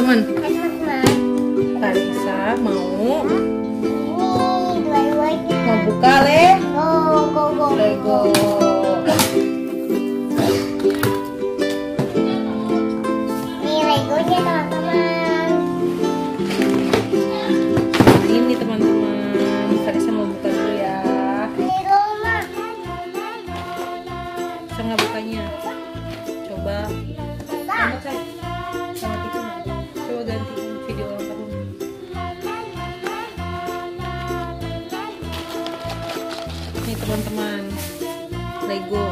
teman-teman. Hai teman-teman. Varisha mau Ini dua-duanya. buka Lego. Ini Legonya teman-teman. Ini teman-teman, Varisha mau buka dulu ya. Lego mah. Bisa nggak bukanya? Coba. Sama itu. Coba ganti video ulang tahun. Nih teman-teman, Lego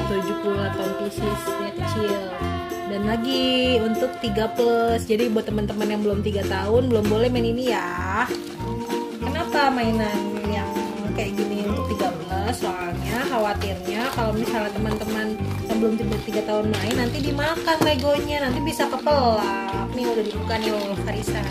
78 pieces, ya kecil. Dan lagi untuk 3+. Jadi buat teman-teman yang belum 3 tahun belum boleh main ini ya. Kenapa mainan yang kayak gini untuk 13? Soalnya khawatirnya kalau misalnya teman-teman yang belum 3 tahun main nanti dimakan Legonya, nanti bisa kepelak. Nih udah dibuka nih oleh Varisha.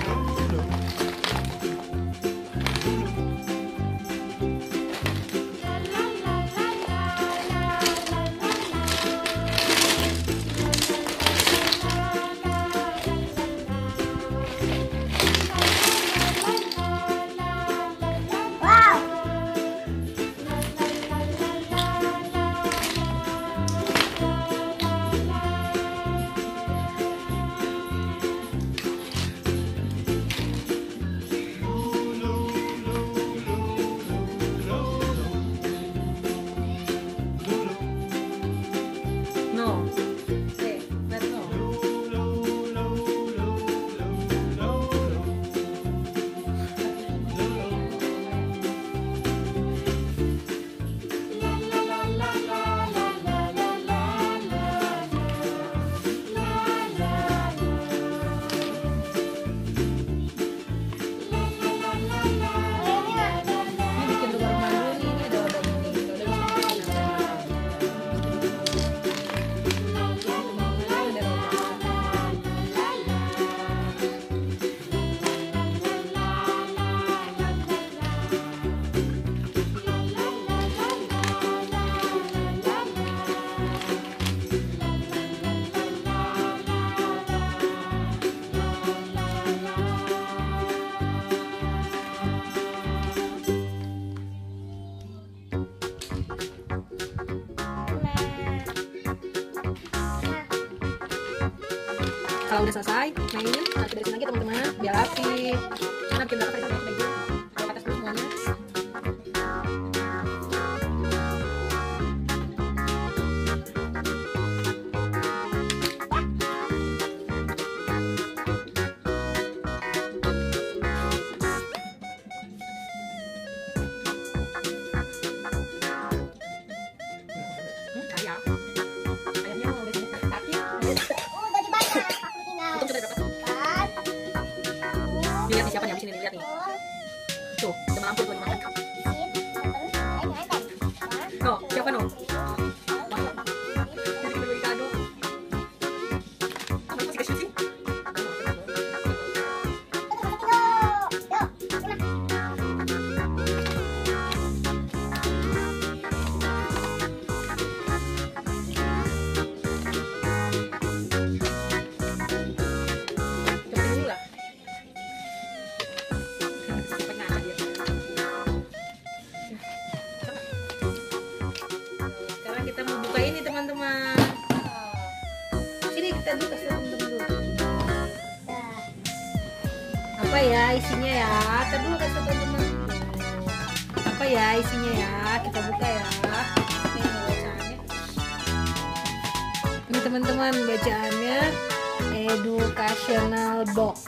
Kalau udah selesai mainin, nanti beresin lagi teman-teman biar rapi. Karena bikin berapa Varisha Lego? Kalau atas dulu semuanya. Ayamnya mau beresin kaki. Lihat nih siapa nih habis ini, lihat nih. Tuh, udah lampu tuh dimakan. No, siapa no? Jadi kita beli kado. Masih kasih sih? Kita mau buka ini teman-teman. Sini kita dulu kasih teman-teman dulu. Apa ya isinya ya? Kita dulu kasih teman-teman. Apa ya isinya ya? Kita buka ya. Ini bacaannya. Ini teman-teman bacaannya educational box.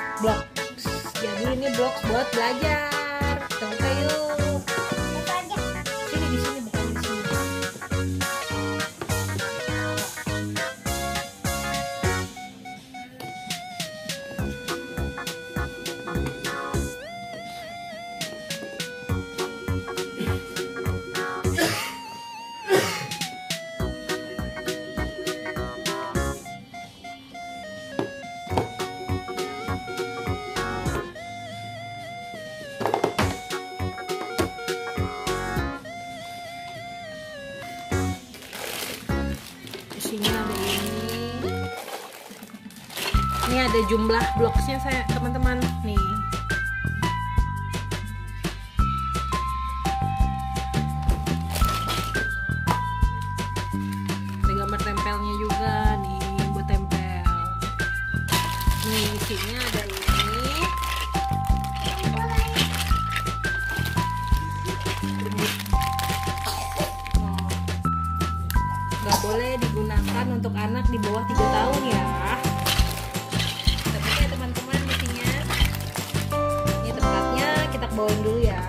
Jadi ini box buat belajar. Kita buka yuk. Sini di sini bukan di sini. Ini ada jumlah bloksnya saya teman-teman nih. Ada gambar tempelnya juga nih buat tempel. Nih isinya ada ini. Nggak boleh digunakan untuk anak di bawah 3 tahun ya. Tapi ya teman-teman isinya. Ini tempatnya kita bawain dulu ya.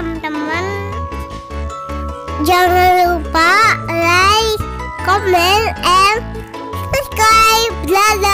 teman-teman. Jangan lupa like, comment, and subscribe. Dadah.